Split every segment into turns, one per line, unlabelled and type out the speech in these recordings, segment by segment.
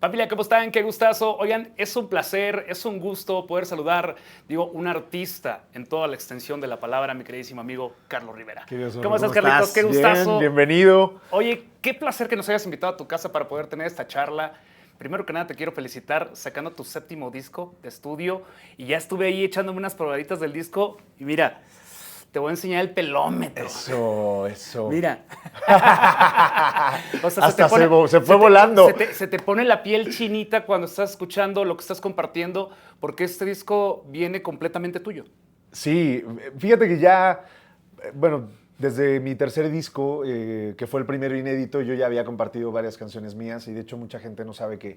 Familia, ¿cómo están? Qué gustazo. Oigan, es un placer, es un gusto poder saludar, un artista en toda la extensión de la palabra, mi queridísimo amigo Carlos Rivera.
¿Cómo
estás, Carlitos? Qué gustazo.
Bien, bienvenido.
Oye, qué placer que nos hayas invitado a tu casa para poder tener esta charla. Primero que nada, te quiero felicitar sacando tu 7º disco de estudio. Y ya estuve ahí echándome unas probaditas del disco. Y mira, te voy a enseñar el pelómetro.
Eso.
Mira.
O sea, hasta se fue volando.
Se te pone la piel chinita cuando estás escuchando lo que estás compartiendo, porque este disco viene completamente tuyo.
Sí, fíjate que ya, bueno, desde mi tercer disco, que fue el primero inédito, yo ya había compartido varias canciones mías y de hecho mucha gente no sabe que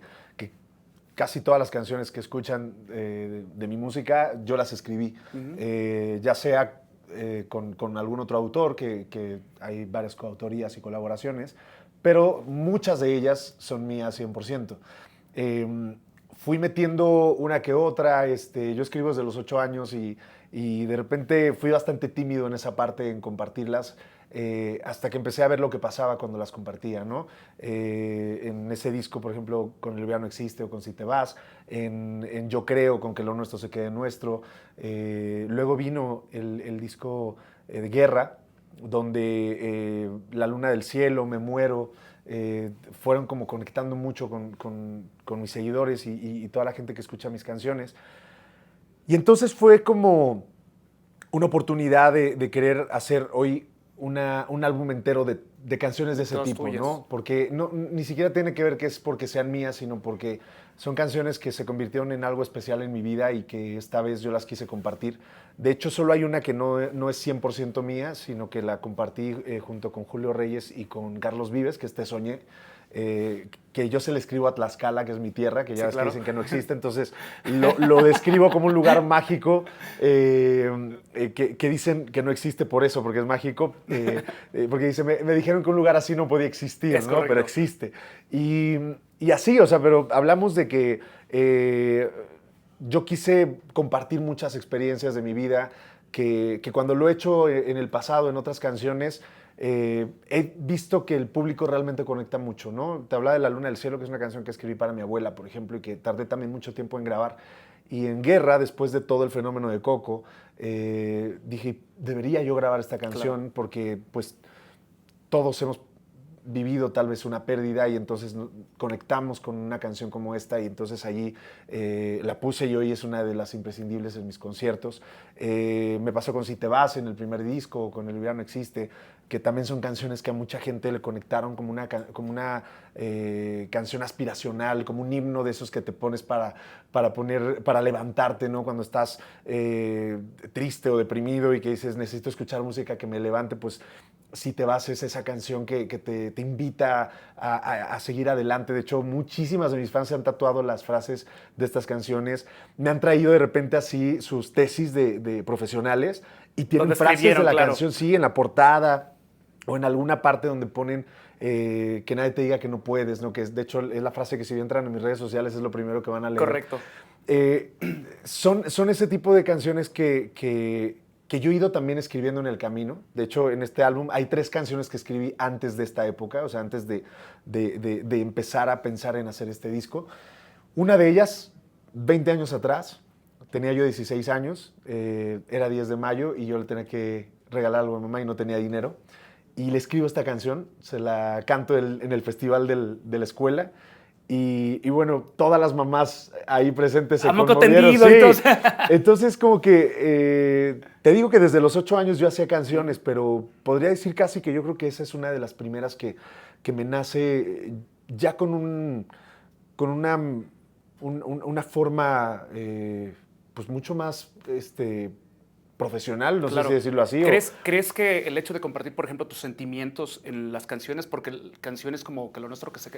casi todas las canciones que escuchan de mi música, yo las escribí. Ya sea con algún otro autor, que hay varias coautorías y colaboraciones, pero muchas de ellas son mías 100%. Fui metiendo una que otra, yo escribo desde los 8 años y de repente fui bastante tímido en esa parte, en compartirlas, hasta que empecé a ver lo que pasaba cuando las compartía, ¿no? En ese disco, por ejemplo, con El Verano Existe o con Si Te Vas, en Yo Creo, con Que Lo Nuestro Se Quede Nuestro. Luego vino el disco de Guerra, donde La Luna del Cielo, Me Muero, fueron como conectando mucho con mis seguidores y toda la gente que escucha mis canciones. Y entonces fue como una oportunidad de querer hacer hoy un álbum entero de canciones de ese
Todas
tipo,
tuyas.
¿no? Porque ni siquiera tiene que ver que es porque sean mías, sino porque son canciones que se convirtieron en algo especial en mi vida y que esta vez yo las quise compartir. De hecho, solo hay una que no es 100% mía, sino que la compartí junto con Julio Reyes y con Carlos Vives, que es Te Soñé. Que yo se le escribo a Tlaxcala, que es mi tierra, que ya ves, claro, que dicen que no existe, entonces lo describo como un lugar mágico, que dicen que no existe por eso, porque es mágico, porque dice, me dijeron que un lugar así no podía existir, ¿no? Pero existe. Y así, o sea, pero hablamos de que yo quise compartir muchas experiencias de mi vida, que cuando lo he hecho en el pasado, en otras canciones, he visto que el público realmente conecta mucho, ¿no? Te hablaba de La Luna del Cielo, que es una canción que escribí para mi abuela, por ejemplo, y que tardé también mucho tiempo en grabar. Y en Guerra, después de todo el fenómeno de Coco, dije, debería yo grabar esta canción, claro, porque pues todos hemos vivido tal vez una pérdida y entonces conectamos con una canción como esta y entonces allí la puse y hoy es una de las imprescindibles en mis conciertos. Me pasó con Si Te Vas en el primer disco, con El Verano Existe, que también son canciones que a mucha gente le conectaron como una canción aspiracional, como un himno de esos que te pones para levantarte, ¿no? Cuando estás triste o deprimido y que dices, necesito escuchar música que me levante, pues Si Te Vas es esa canción que te invita a seguir adelante. De hecho, muchísimas de mis fans se han tatuado las frases de estas canciones. Me han traído de repente así sus tesis de profesionales y tienen frases de la canción, sí, en la portada o en alguna parte donde ponen que nadie te diga que no puedes, ¿no? Que de hecho es la frase que si entran en mis redes sociales es lo primero que van a leer.
Correcto.
Son ese tipo de canciones que yo he ido también escribiendo en el camino. De hecho, en este álbum hay 3 canciones que escribí antes de esta época, o sea, antes de empezar a pensar en hacer este disco. Una de ellas, 20 años atrás, tenía yo 16 años, era 10 de mayo y yo le tenía que regalar algo a mi mamá y no tenía dinero. Y le escribo esta canción, se la canto en el festival de la escuela. Y bueno, todas las mamás ahí presentes se conmovieron. Sí. Entonces como que te digo que desde los 8 años yo hacía canciones, pero podría decir casi que yo creo que esa es una de las primeras que me nace ya con una forma pues mucho más profesional, no sé si decirlo así.
¿Crees que el hecho de compartir, por ejemplo, tus sentimientos en las canciones, porque canciones como Que Lo Nuestro Se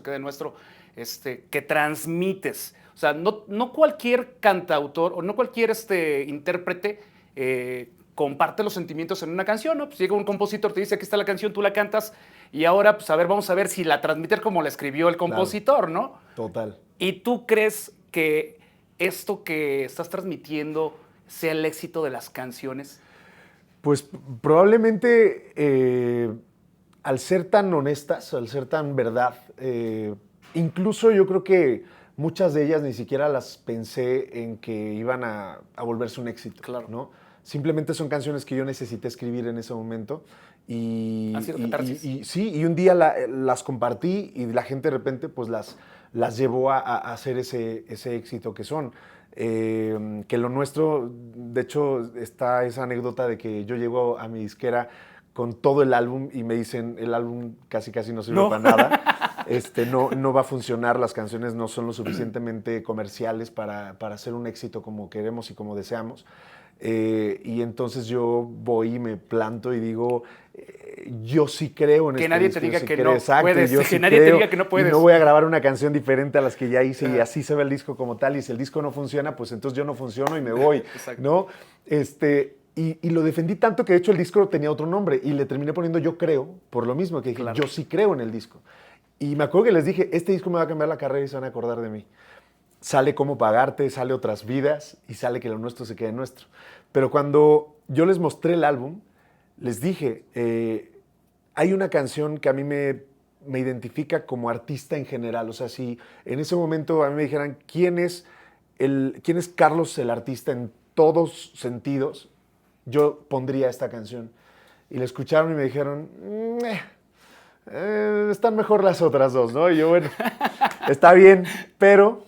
Quede Nuestro, que transmites, o sea, no cualquier cantautor o no cualquier intérprete comparte los sentimientos en una canción, ¿no? Pues llega un compositor, te dice, aquí está la canción, tú la cantas, y ahora, pues a ver, vamos a ver si la transmite como la escribió el compositor, claro, ¿no?
Total.
¿Y tú crees que esto que estás transmitiendo sea el éxito de las canciones?
Pues probablemente al ser tan honestas, al ser tan verdad, Incluso yo creo que muchas de ellas ni siquiera las pensé en que iban a volverse un éxito,
Claro.
¿no? Simplemente son canciones que yo necesité escribir en ese momento
Han sido catarsis.
sí, y un día las compartí y la gente de repente pues las llevó a hacer ese éxito que son. Que lo nuestro, de hecho, está esa anécdota de que yo llego a mi disquera con todo el álbum y me dicen, el álbum casi no sirve
No.
para nada. No va a funcionar, las canciones no son lo suficientemente comerciales para hacer un éxito como queremos y como deseamos. Y entonces yo voy y me planto y digo, yo sí creo en
Que
este
nadie
disco,
te diga
yo sí
que
creo,
no
exacto,
puedes,
yo
que
sí
nadie te
creo,
diga que no
y
puedes.
no voy a grabar una canción diferente a las que ya hice y
Ah.
así se ve el disco como tal, y si el disco no funciona, pues entonces yo no funciono y me voy,
Exacto.
¿no? Y lo defendí tanto que de hecho el disco tenía otro nombre y le terminé poniendo Yo Creo, por lo mismo que dije,
Claro.
yo sí creo en el disco. Y me acuerdo que les dije, este disco me va a cambiar la carrera y se van a acordar de mí. Sale Cómo Pagarte, sale Otras Vidas y sale Que lo nuestro se quede nuestro. Pero cuando yo les mostré el álbum, les dije, hay una canción que a mí me identifica como artista en general. O sea, si en ese momento a mí me dijeran, ¿quién es Carlos el artista en todos sentidos? Yo pondría esta canción. Y la escucharon y me dijeron, están mejor las otras dos, ¿no? Y yo, bueno, está bien, pero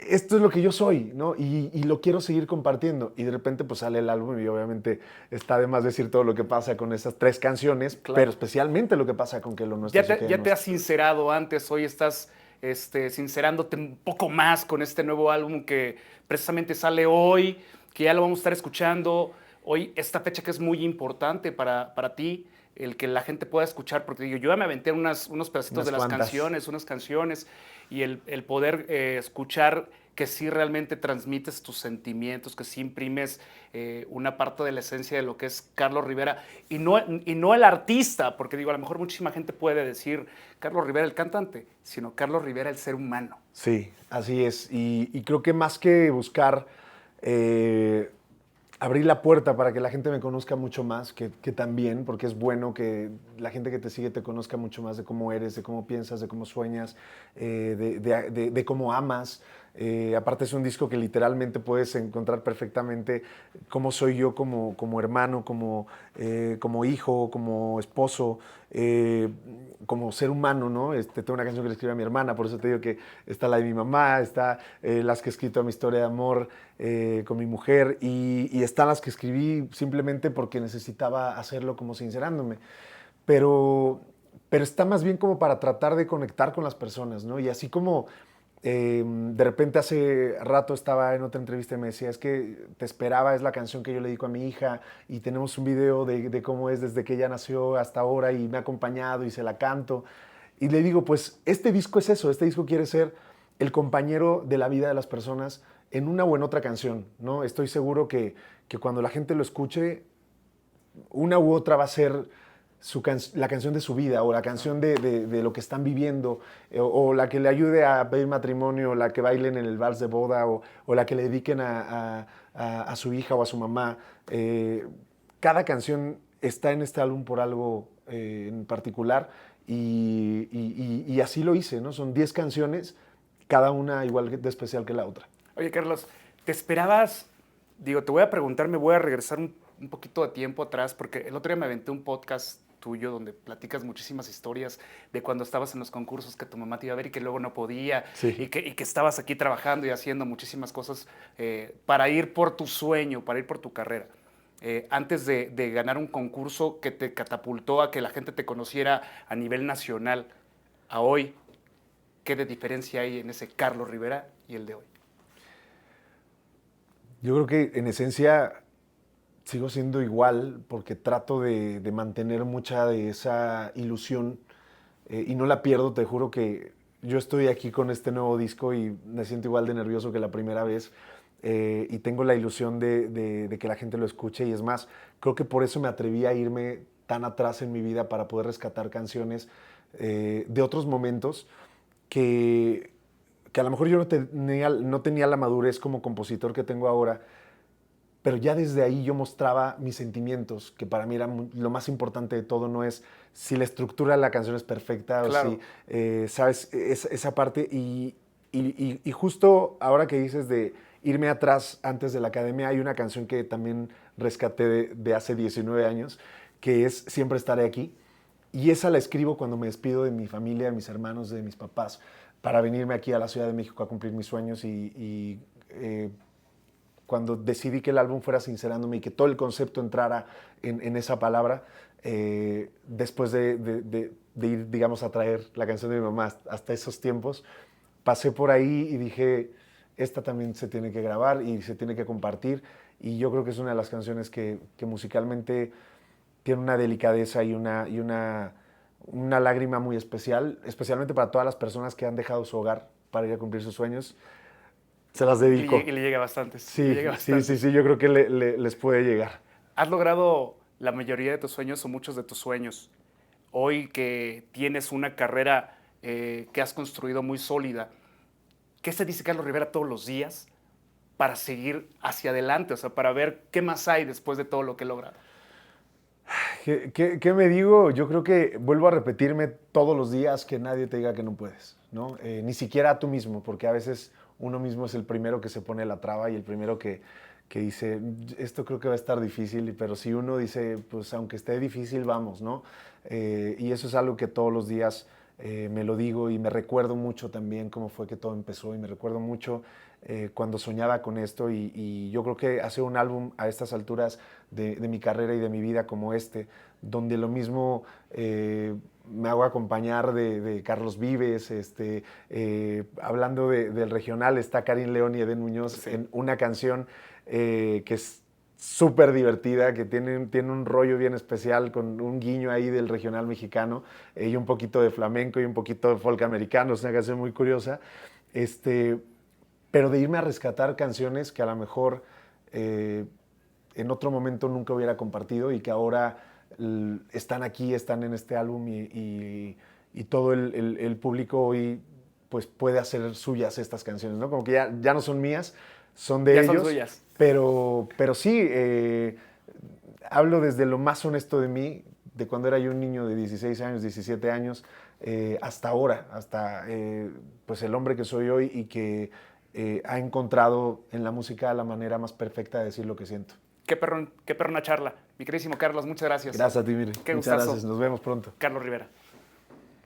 esto es lo que yo soy, ¿no? Y lo quiero seguir compartiendo. Y de repente pues sale el álbum y obviamente está de más decir todo lo que pasa con esas 3 canciones,
Claro.
pero especialmente lo que pasa con Que lo nuestro se quede
Ya te has
nuestro.
sincerado antes, hoy estás sincerándote un poco más con este nuevo álbum que precisamente sale hoy, que ya lo vamos a estar escuchando. Hoy, esta fecha que es muy importante para ti, el que la gente pueda escuchar, porque digo, yo ya me aventé unos pedacitos
Unas
de las
cuantas.
canciones, unas canciones, y el poder escuchar que sí realmente transmites tus sentimientos, que sí imprimes una parte de la esencia de lo que es Carlos Rivera, y no el artista, porque digo, a lo mejor muchísima gente puede decir Carlos Rivera el cantante, sino Carlos Rivera el ser humano.
Sí, así es. Y creo que más que buscar abrir la puerta para que la gente me conozca mucho más, que también, porque es bueno que la gente que te sigue te conozca mucho más de cómo eres, de cómo piensas, de cómo sueñas, de cómo amas. Aparte es un disco que literalmente puedes encontrar perfectamente cómo soy yo como hermano, como hijo, como esposo, como ser humano, ¿no? Tengo una canción que le escribí a mi hermana, por eso te digo que está la de mi mamá, está las que he escrito a mi historia de amor con mi mujer y están las que escribí simplemente porque necesitaba hacerlo como sincerándome. Pero está más bien como para tratar de conectar con las personas, ¿no? Y así como de repente hace rato estaba en otra entrevista y me decía, es que Te Esperaba es la canción que yo le dedico a mi hija y tenemos un video de cómo es desde que ella nació hasta ahora y me ha acompañado y se la canto. Y le digo, pues este disco es eso, este disco quiere ser el compañero de la vida de las personas en una o en otra canción, ¿no? Estoy seguro que cuando la gente lo escuche, una u otra va a ser la canción de su vida o la canción de lo que están viviendo o la que le ayude a pedir matrimonio, o la que bailen en el vals de boda o la que le dediquen a su hija o a su mamá. Cada canción está en este álbum por algo en particular y así lo hice, ¿no? Son 10 canciones, cada una igual de especial que la otra.
Oye, Carlos, ¿te esperabas? Digo, te voy a preguntar, me voy a regresar un poquito de tiempo atrás, porque el otro día me aventé un podcast tuyo donde platicas muchísimas historias de cuando estabas en los concursos que tu mamá te iba a ver y que luego no podía,
Sí.
y que estabas aquí trabajando y haciendo muchísimas cosas para ir por tu sueño, para ir por tu carrera. Antes de ganar un concurso que te catapultó a que la gente te conociera a nivel nacional, a hoy, ¿qué de diferencia hay en ese Carlos Rivera y el de hoy?
Yo creo que en esencia sigo siendo igual porque trato de mantener mucha de esa ilusión y no la pierdo. Te juro que yo estoy aquí con este nuevo disco y me siento igual de nervioso que la primera vez y tengo la ilusión de que la gente lo escuche y es más, creo que por eso me atreví a irme tan atrás en mi vida para poder rescatar canciones de otros momentos que a lo mejor yo no tenía la madurez como compositor que tengo ahora, pero ya desde ahí yo mostraba mis sentimientos, que para mí era lo más importante de todo, no es si la estructura de la canción es perfecta
Claro.
o si, ¿sabes? Esa parte. Y justo ahora que dices de irme atrás antes de la academia, hay una canción que también rescaté de hace 19 años, que es Siempre estaré aquí. Y esa la escribo cuando me despido de mi familia, de mis hermanos, de mis papás, para venirme aquí a la Ciudad de México a cumplir mis sueños cuando decidí que el álbum fuera Sincerándome y que todo el concepto entrara en esa palabra, después de ir, digamos, a traer la canción de mi mamá hasta esos tiempos, pasé por ahí y dije, esta también se tiene que grabar y se tiene que compartir. Y yo creo que es una de las canciones que musicalmente tiene una delicadeza y una lágrima muy especial, especialmente para todas las personas que han dejado su hogar para ir a cumplir sus sueños. Se las dedico.
Y le llega bastante.
Sí, sí, yo creo que les puede llegar.
Has logrado la mayoría de tus sueños o muchos de tus sueños. Hoy que tienes una carrera que has construido muy sólida, ¿qué se dice Carlos Rivera todos los días para seguir hacia adelante? O sea, para ver qué más hay después de todo lo que he logrado.
¿Qué me digo? Yo creo que vuelvo a repetirme todos los días que nadie te diga que no puedes, ¿no? Ni siquiera a tú mismo, porque a veces uno mismo es el primero que se pone la traba y el primero que dice, esto creo que va a estar difícil, pero si uno dice, pues aunque esté difícil, vamos, ¿no? Y eso es algo que todos los días me lo digo y me recuerdo mucho también cómo fue que todo empezó y me recuerdo mucho cuando soñaba con esto y yo creo que hacer un álbum a estas alturas de mi carrera y de mi vida como donde lo mismo me hago acompañar de Carlos Vives, hablando del regional está Karin León y Edén Muñoz
Sí.
en una canción que es súper divertida, que tiene un rollo bien especial, con un guiño ahí del regional mexicano, y un poquito de flamenco y un poquito de folk americano, es una canción muy curiosa, pero de irme a rescatar canciones que a lo mejor en otro momento nunca hubiera compartido y que ahora están aquí, están en este álbum y todo el público hoy pues puede hacer suyas estas canciones, ¿no? Como que ya no son mías, son de
Ya
ellos.
son suyas.
Pero sí, hablo desde lo más honesto de mí, de cuando era yo un niño de 16 años, 17 años, hasta ahora, hasta pues el hombre que soy hoy y que ha encontrado en la música la manera más perfecta de decir lo que siento.
Qué perrona charla. Mi queridísimo Carlos, muchas gracias.
Gracias a ti, Mire.
Qué
Muchas
gustazo.
gracias. Nos vemos pronto.
Carlos Rivera.